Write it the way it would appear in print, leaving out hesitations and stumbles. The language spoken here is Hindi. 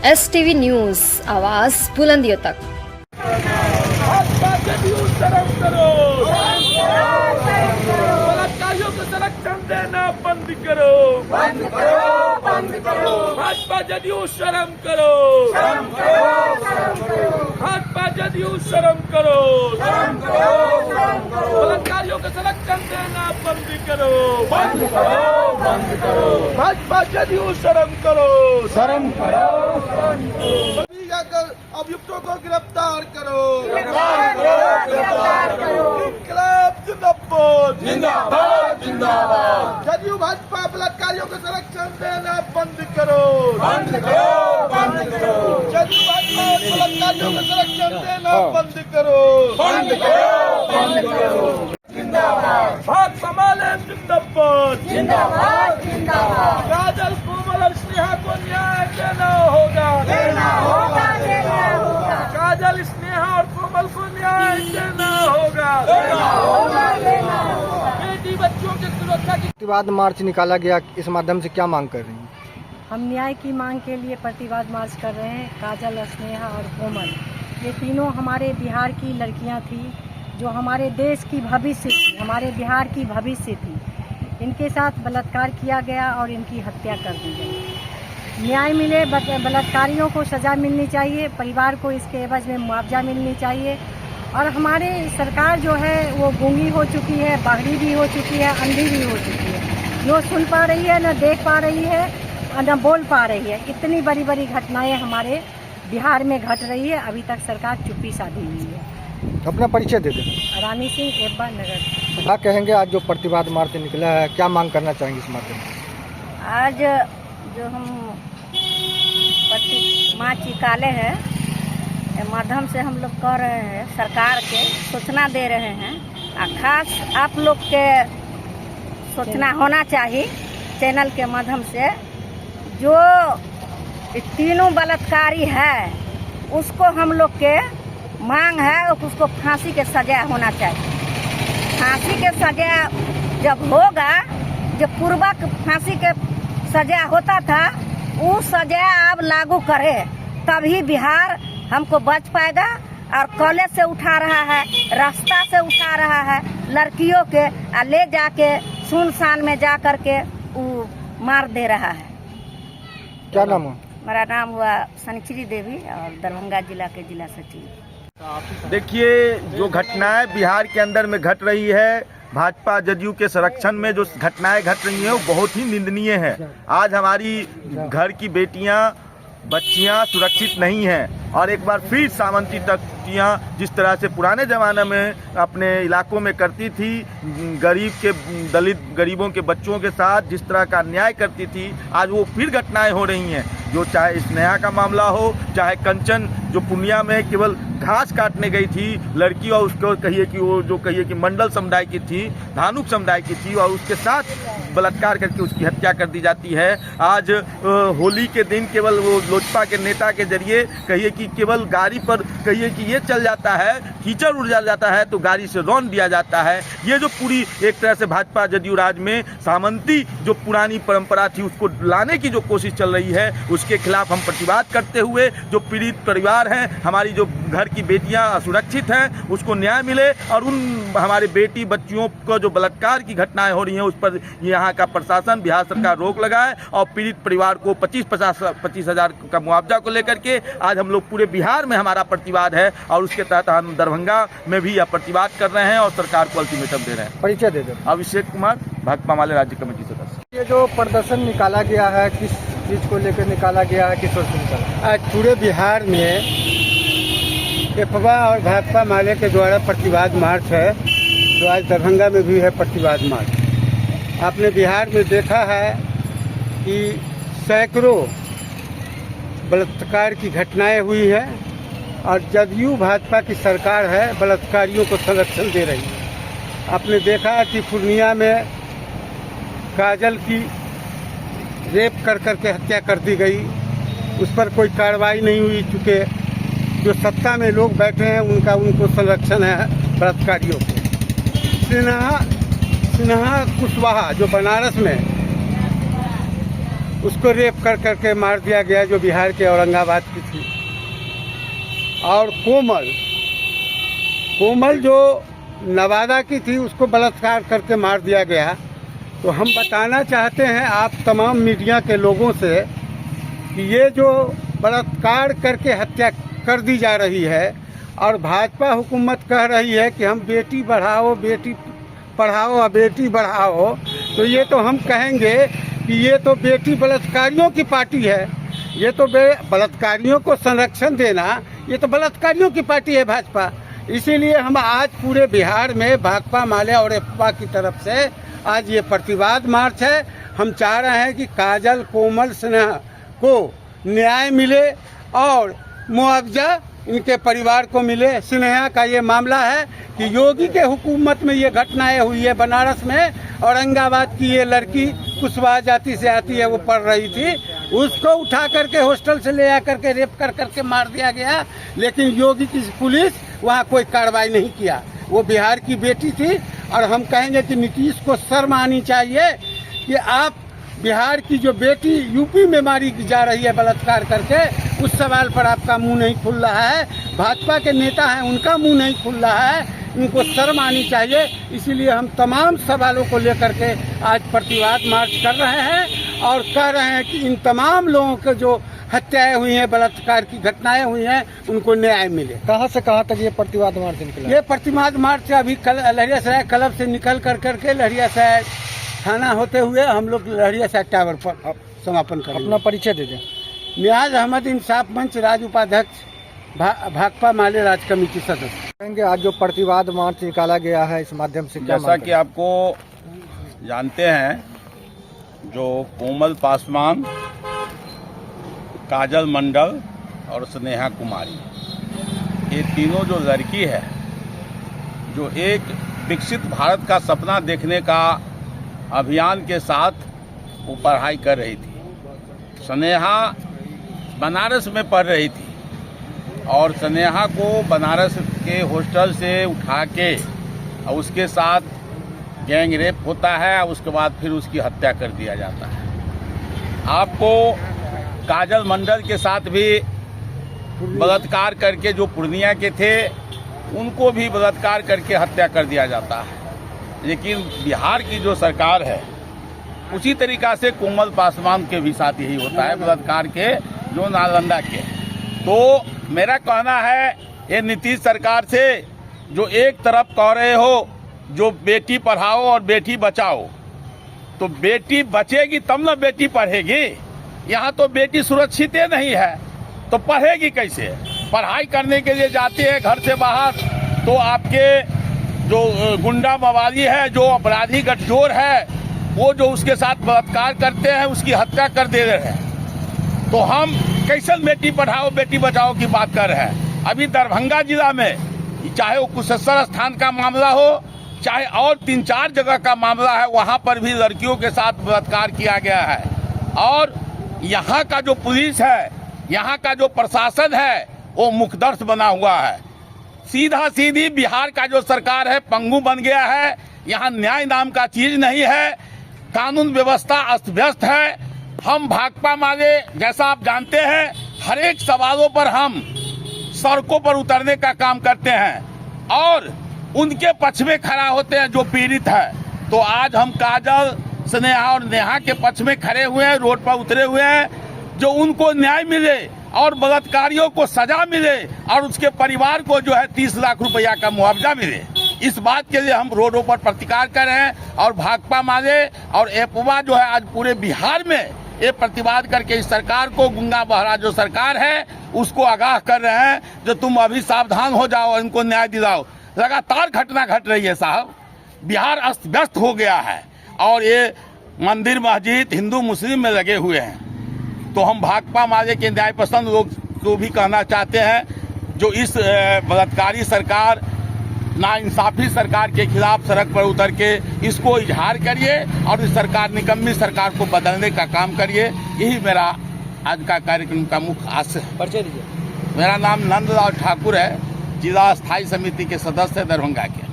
STV न्यूज़, आवाज़ बुलंदियों तक। बलात्कारियों को संरक्षण देना बंद करो, बंद करो, बंद करो। भाजपा जदयू शर्म करो, शर्म करो, शर्म करो। भाजपा जदयू शर्म करो, शर्म करो, शर्म करो। बलात्कारियों को संरक्षण देना बंद करो, बंद करो, बंद करो। भाजपा जदयू शर्म करो, शर्म करो, शर्म करो। अभियुक्तों को गिरफ्तार करो, गिरफ्तार करो, गिरफ्तार करो। इंकलाब जिंदाबाद, जिंदाबाद, जिंदाबाद। जदयू भाजपा बलात्कारियों को संरक्षण देना बंद करो, बंद करो, बंद करो। जदयू भाजपा बलात्कारियों को संरक्षण देना बंद करो, बंद करो, बंद करो। जिंदाबाद भाजपा माले, जिंदाबाद, जिंदाबाद, जिंदाबाद। काजल, कोमल और स्नेहा को न्याय देना होगा, देना होगा, देना होगा। काजल, स्नेहा और कोमल को न्याय देना होगा, देना होगा, देना होगा। बेटी बच्चों की सुरक्षा की प्रतिवाद मार्च निकाला गया, इस माध्यम से क्या मांग कर रही हैं? हम न्याय की मांग के लिए प्रतिवाद मार्च कर रहे हैं। काजल, स्नेहा और कोमल, ये तीनों हमारे बिहार की लड़कियां थी, जो हमारे देश की भविष्य थी, हमारे बिहार की भविष्य थी। इनके साथ बलात्कार किया गया और इनकी हत्या कर दी गई। न्याय मिले, बलात्कारियों को सज़ा मिलनी चाहिए, परिवार को इसके एवज में मुआवजा मिलनी चाहिए। और हमारे सरकार जो है वो गूंगी हो चुकी है, बहरी भी हो चुकी है, अंधी भी हो चुकी है। न सुन पा रही है, न देख पा रही है, न बोल पा रही है। इतनी बड़ी बड़ी घटनाएं हमारे बिहार में घट रही है, अभी तक सरकार चुप्पी साधी हुई है। अपना परिचय दे दें। रानी सिंह, एब्बा नगर। क्या कहेंगे, आज जो प्रतिवाद मार्च निकला है, क्या मांग करना चाहेंगे इस माध्यम से? आज जो हम मार्च निकाले हैं, माध्यम से हम लोग कह रहे हैं, सरकार के सूचना दे रहे हैं। खास आप लोग के सूचना होना चाहिए चैनल के माध्यम से, जो तीनों बलात्कारी है उसको हम लोग के मांग है, उसको फांसी के सजा होना चाहिए। फांसी के सजा जब होगा, जब पूर्वक फांसी के सजा होता था, वो सजा अब लागू करे, तभी बिहार हमको बच पाएगा। और कॉलेज से उठा रहा है, रास्ता से उठा रहा है लड़कियों के, ले जाके सुनसान में जा करके वो मार दे रहा है। क्या नाम है? मेरा नाम हुआ सनिचरी देवी और दरभंगा जिला के जिला सचिव। देखिए, जो घटनाएं बिहार के अंदर में घट रही है, भाजपा जदयू के संरक्षण में जो घटनाएं घट रही हैं, वो बहुत ही निंदनीय है। आज हमारी घर की बेटियां, बच्चियां सुरक्षित नहीं हैं और एक बार फिर सामंती टकटियाँ जिस तरह से पुराने ज़माने में अपने इलाकों में करती थी, गरीब के दलित गरीबों के बच्चों के साथ जिस तरह का अन्याय करती थी, आज वो फिर घटनाएं हो रही हैं। जो चाहे स्नेहा का मामला हो, चाहे कंचन जो पूर्णिया में केवल घास काटने गई थी लड़की, और उसको कहिए कि वो जो कहिए कि मंडल समुदाय की थी, धानुक समुदाय की थी, और उसके साथ बलात्कार करके उसकी हत्या कर दी जाती है। आज होली के दिन केवल वो लोजपा के नेता के जरिए कहिए कि केवल गाड़ी पर कहिए कि ये चल जाता है, कीचड़ उड़ जाता है तो गाड़ी से रौंद दिया जाता है। ये जो पूरी एक तरह से भाजपा जदयू राज में सामंती जो पुरानी परंपरा थी उसको लाने की जो कोशिश चल रही है, उसके खिलाफ हम प्रतिवाद करते हुए, जो पीड़ित परिवार हैं, हमारी जो घर की बेटियां असुरक्षित हैं, उसको न्याय मिले और उन हमारे बेटी बच्चियों को जो बलात्कार की घटनाएं हो रही हैं उस पर यहाँ का प्रशासन, बिहार सरकार रोक लगाए और पीड़ित परिवार को 25,000 का मुआवजा को लेकर के आज हम लोग पूरे बिहार में हमारा प्रतिवाद है और उसके तहत हम दरभंगा में भी यह प्रतिवाद कर रहे हैं और सरकार को अल्टीमेटम दे रहे हैं। परिचय दे दें। अभिषेक कुमार, भाजपा माले राज्य कमेटी सदस्य। ये जो प्रदर्शन निकाला गया है, किस चीज़ को लेकर निकाला गया है, किस ओर से निकाला? आज पूरे बिहार में एफवा और भाजपा माले के द्वारा प्रतिवाद मार्च है, तो आज दरभंगा में भी है प्रतिवाद मार्च। आपने बिहार में देखा है कि सैकड़ों बलात्कार की घटनाएं हुई हैं और जदयू भाजपा की सरकार है, बलात्कारियों को संरक्षण दे रही है। आपने देखा कि पूर्णिया में काजल की रेप कर करके हत्या कर दी गई, उस पर कोई कार्रवाई नहीं हुई, चूँकि जो सत्ता में लोग बैठे हैं उनको संरक्षण है बलात्कारियों को। स्नेहा कुशवाहा जो बनारस में उसको रेप कर करके मार दिया गया, जो बिहार के औरंगाबाद की थी। और कोमल जो नवादा की थी, उसको बलात्कार करके मार दिया गया। तो हम बताना चाहते हैं आप तमाम मीडिया के लोगों से कि ये जो बलात्कार करके हत्या कर दी जा रही है और भाजपा हुकूमत कह रही है कि हम बेटी बढ़ाओ, बेटी पढ़ाओ और बेटी बढ़ाओ, तो ये तो हम कहेंगे कि ये तो बेटी बलात्कारियों की पार्टी है। ये तो बलात्कारियों को संरक्षण देना, ये तो बलात्कारियों की पार्टी है भाजपा। इसीलिए हम आज पूरे बिहार में भाकपा माले और एपा की तरफ से आज ये प्रतिवाद मार्च है। हम चाह रहे हैं कि काजल, कोमल, स्नेहा को न्याय मिले और मुआवजा इनके परिवार को मिले। स्नेहा का ये मामला है कि योगी के हुकूमत में ये घटनाएं हुई है। बनारस में औरंगाबाद की ये लड़की कुशवाहा जाति से आती है, वो पढ़ रही थी, उसको उठा करके हॉस्टल से ले आकर के रेप कर करके मार दिया गया। लेकिन योगी की पुलिस वहाँ कोई कार्रवाई नहीं किया। वो बिहार की बेटी थी और हम कहेंगे कि नीतीश को शर्म आनी चाहिए कि आप बिहार की जो बेटी यूपी में मारी जा रही है बलात्कार करके, उस सवाल पर आपका मुंह नहीं खुल रहा है। भाजपा के नेता हैं, उनका मुंह नहीं खुल रहा है, इनको शर्म आनी चाहिए। इसीलिए हम तमाम सवालों को लेकर के आज प्रतिवाद मार्च कर रहे हैं और कह रहे हैं कि इन तमाम लोगों के जो हत्याएं हुई हैं, बलात्कार की घटनाएं हुई हैं, उनको न्याय मिले। कहाँ से कहाँ तक ये प्रतिवाद मार्च निकला? ये प्रतिवाद मार्च अभी लहरियासराय क्लब से निकल कर करके लहरियासराय थाना होते हुए हम लोग लहरियासराय टावर पर समापन करेंगे। अपना परिचय दे दें। नियाज अहमद इंसाफ मंच राज्य उपाध्यक्ष, भाकपा माले राज्य कमेटी सदस्य। कहेंगे आज जो प्रतिवाद मार्च निकाला गया है, इस माध्यम से क्या जैसा कि आपको जानते हैं, जो कोमल पासवान, काजल मंडल और स्नेहा कुमारी, ये तीनों जो लड़की है, जो एक विकसित भारत का सपना देखने का अभियान के साथ वो पढ़ाई कर रही थी। स्नेहा बनारस में पढ़ रही थी और स्नेहा को बनारस के हॉस्टल से उठा के और उसके साथ गैंग रेप होता है और उसके बाद फिर उसकी हत्या कर दिया जाता है। आपको काजल मंडल के साथ भी बलात्कार करके, जो पूर्णिया के थे, उनको भी बलात्कार करके हत्या कर दिया जाता है। लेकिन बिहार की जो सरकार है, उसी तरीका से कोमल पासवान के भी साथ यही होता है, बलात्कार के, जो नालंदा के। तो मेरा कहना है ये नीतीश सरकार से, जो एक तरफ कह रहे हो जो बेटी पढ़ाओ और बेटी बचाओ, तो बेटी बचेगी तब ना बेटी पढ़ेगी। यहाँ तो बेटी सुरक्षित नहीं है तो पढ़ेगी कैसे? पढ़ाई करने के लिए जाते हैं घर से बाहर, तो आपके जो गुंडा मवाली है, जो अपराधी गठजोड़ है, वो जो उसके साथ बलात्कार करते हैं, उसकी हत्या कर दे रहे हैं। तो हम कैसे बेटी पढ़ाओ बेटी बचाओ की बात कर रहे हैं? अभी दरभंगा जिला में चाहे वो कुशेश्वर स्थान का मामला हो, चाहे और 3-4 जगह का मामला है, वहाँ पर भी लड़कियों के साथ बलात्कार किया गया है। और यहाँ का जो पुलिस है, यहाँ का जो प्रशासन है, वो मुखदर्श बना हुआ है। सीधा सीधी बिहार का जो सरकार है पंगु बन गया है। यहाँ न्याय नाम का चीज नहीं है, कानून व्यवस्था अस्त व्यस्त है। हम भाकपा माले, जैसा आप जानते हैं, हर एक सवालों पर हम सड़कों पर उतरने का काम करते हैं और उनके पक्ष में खड़ा होते हैं जो पीड़ित है। तो आज हम काजल, स्नेहा और नेहा के पक्ष में खड़े हुए हैं, रोड पर उतरे हुए हैं, जो उनको न्याय मिले और बलात्कारियों को सजा मिले और उसके परिवार को जो है 30 लाख रुपया का मुआवजा मिले। इस बात के लिए हम रोडों पर प्रतिकार कर रहे हैं और भाकपा माले और एपवा जो है आज पूरे बिहार में ये प्रतिवाद करके इस सरकार को, गुंगा बहरा जो सरकार है, उसको आगाह कर रहे हैं जो तुम अभी सावधान हो जाओ, इनको न्याय दिलाओ। लगातार घटना घट रही है साहब, बिहार अस्त व्यस्त हो गया है और ये मंदिर मस्जिद हिंदू मुस्लिम में लगे हुए हैं। तो हम भाकपा माले के न्याय पसंद लोग को भी कहना चाहते हैं, जो इस बलात्कारी सरकार, नाइंसाफी सरकार के खिलाफ सड़क पर उतर के इसको इजहार करिए और इस सरकार, निकम्मी सरकार को बदलने का काम करिए। यही मेरा आज का कार्यक्रम का मुख्य आशय है। परिचय दीजिए। मेरा नाम नंदलाल ठाकुर है, जिला स्थायी समिति के सदस्य दरभंगा के।